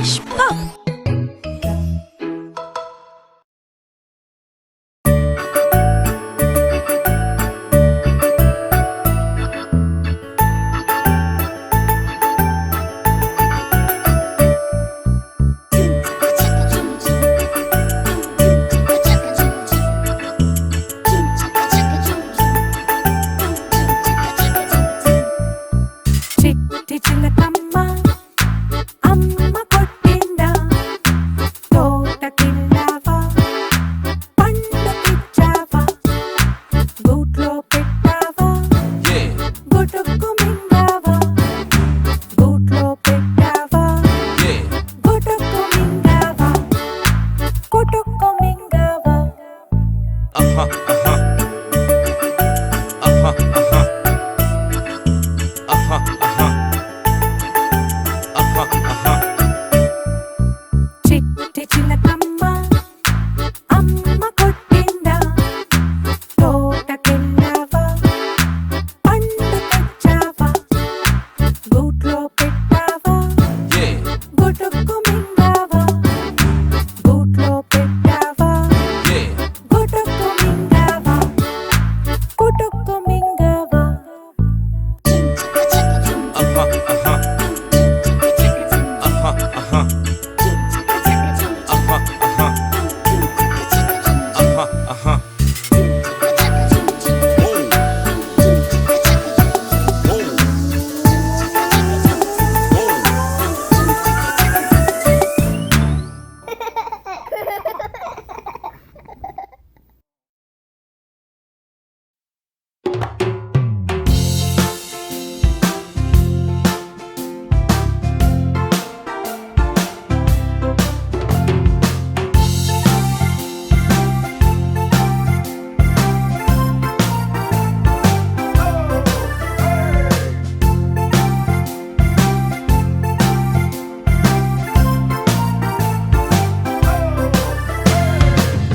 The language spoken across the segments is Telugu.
Nice. Go. Chitti Chilakamma, Amma kottinda, Thotakellava, Pandu thechava, Gootlo pettava, Gutukkuna mingava, Gootlo pettava, Gutukkuna mingava, Gutukkuna mingava. Chitti Chilakamma, Amma kottinda, Thotakellava, Pandu thechava, Gootlo pettava, Gutukkuna mingava, Gootlo pettava, Gutukkuna mingava, Gutukkuna mingava.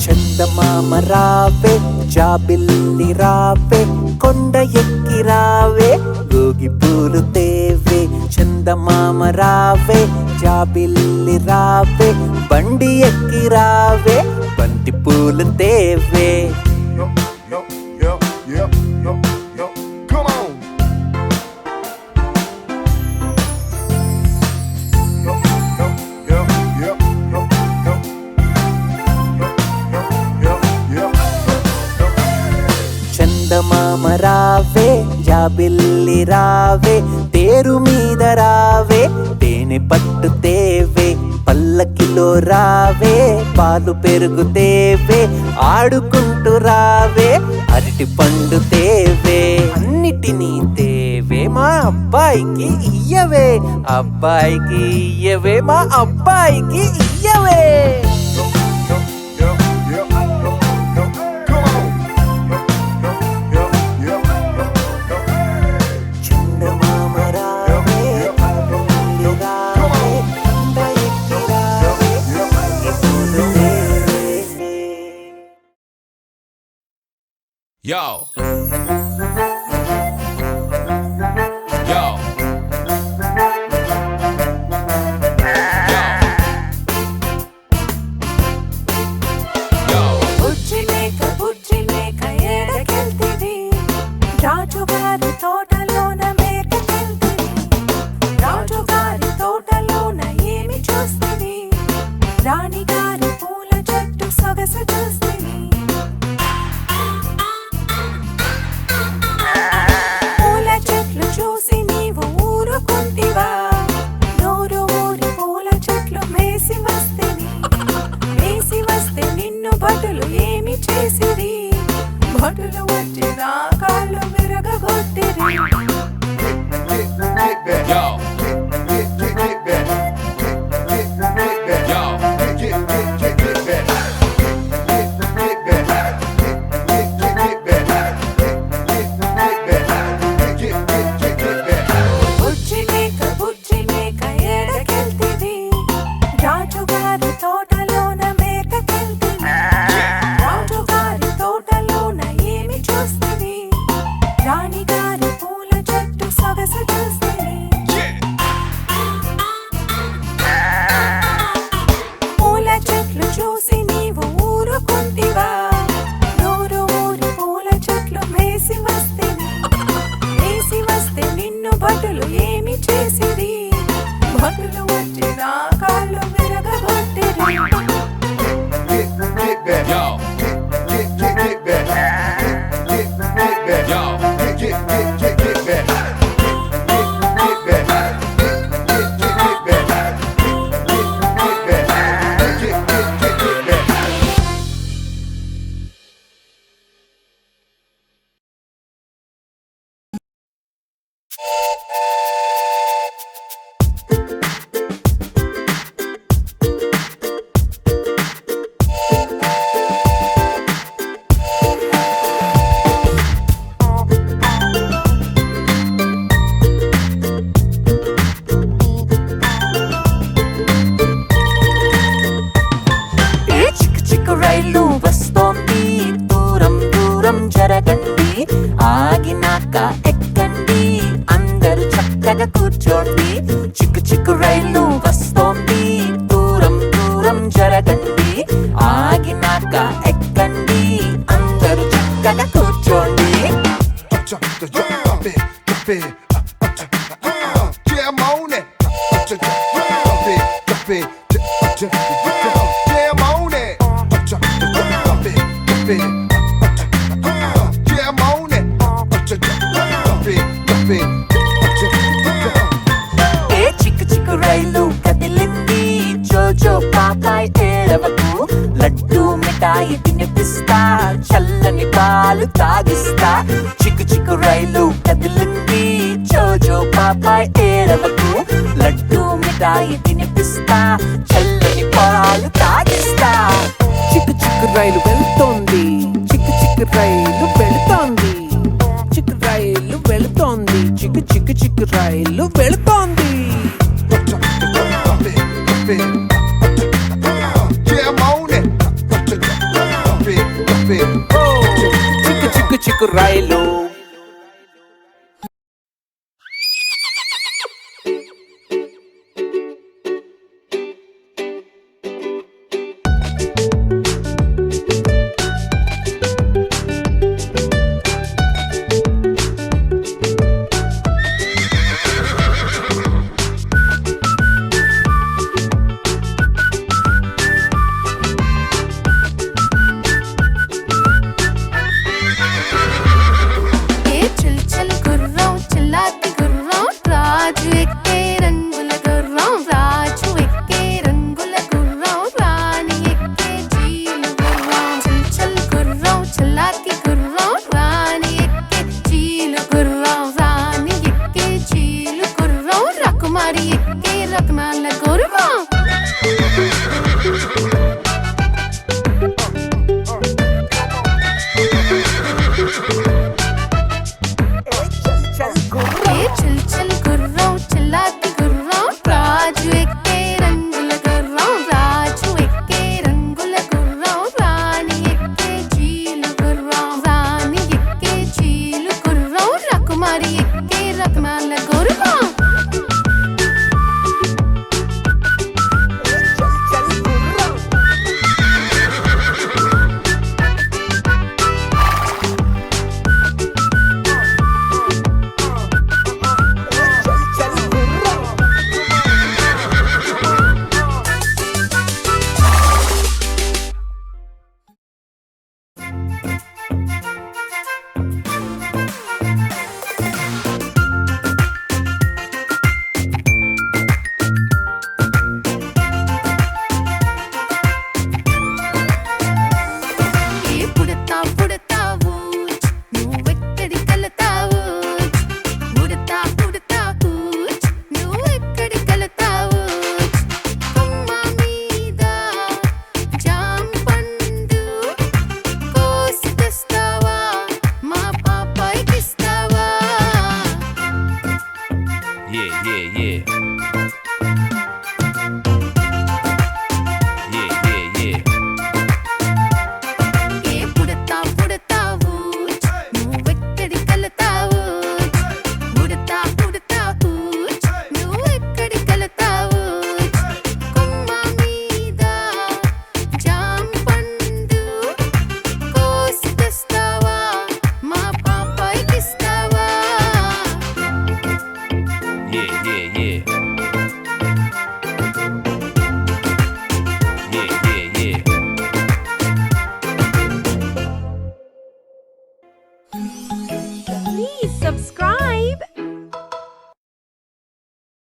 Chandamama Raave, Jabilli Raave, Konda ekki Raave, gogi poolu theeve. Chandamama Raave, Jabilli Raave, bandi ekki Raave, banti poolu theeve. Come on. చందమామ రావే జాబిల్లి రావే తేరు మీద రావే తేనె పట్టు తేవే పల్లకిలో రావే పాలు పెరుగు తేవే ఆడుకుంటూ రావే అరటి పండు తేవే అన్నిటినీ తేవే మా అబ్బాయికి ఇయ్యవే అబ్బాయికి ఇయ్యవే మా అబ్బాయికి ఇయ్యవే. Yo. Yo. Bujji Meka yedakelthivi, రాజుగారి తోటలోన మేకకెళ్తివి, రాజుగారి తోటలోన ఏమి చూస్తివి, రాణిగారి పూల చెట్టు సొగసు చూస్తివి, పూల చెట్లు చూసి నీవు ఊరుకుంటివా, నోరు ఊరి పూల చెట్లు మేసి వస్తేవి, మేసి వస్తే నిన్ను భటులు ఏమి చేసిరి, భటులు వచ్చి నా కాళ్ళు విరగగొట్టిరి. Yo. బుజ్జి మేక ఏడకెళ్తివి, రాజుగారి తోటలోన మేకకెళ్తివి, రాజుగారి తోటలోన ఏమి చూస్తివి, రాణిగారి పూల చెట్టు సొగసు చూస్తివి. ఏమి చేసిరి భటులు వచ్చిన కాళ్ళు విరగగొట్టిరి Get back. Yo, Get back. Get back. yo, Get back. Get back. Get back. Get back. ఏ చిక్కు చిక్కు రైలు వస్తోంది దూరం దూరం జరగండి ఆగినాక ఎక్కండి అందరూ చక్కగా కూర్చోండి చిక్కు చిక్కు రైలు వస్తోంది దూరం దూరం జరగండి ఆగినాక ఎక్కండి అందరూ చక్కగా కూర్చోండి Drop it. Yeah, I'm on it. Drop it. Yeah, I'm on it. Drop it. Yeah, I'm on it. Drop it. ఏ చిక్కు చిక్కు రైలు కదిలింది జోజో పాపాయ్ ఏడవకు లడ్డు మిఠాయి తినిపిస్తా చల్లని పాలు తాగిస్తా చిక్కు చిక్కు రైలు కదిలింది జోజో పాపాయ్ ఏడవకు లడ్డు మిఠాయి తినిపిస్తా చల్లని పాలు తాగిస్తా చిక్కు చిక్కు రైలు వెళ్తోంది చిక్కు చిక్కు రైలు వెళుతోంది చిక్కు రైలు వెళుతోంది చిక్కు చిక్కు చిక్కు రైలు వెళుతోంది Yeah, I'm on it. Drop it. చిక్కు చిక్కు చిక్కు రైలు yeah, Yeah, yeah. Yeah, yeah, yeah. Please subscribe.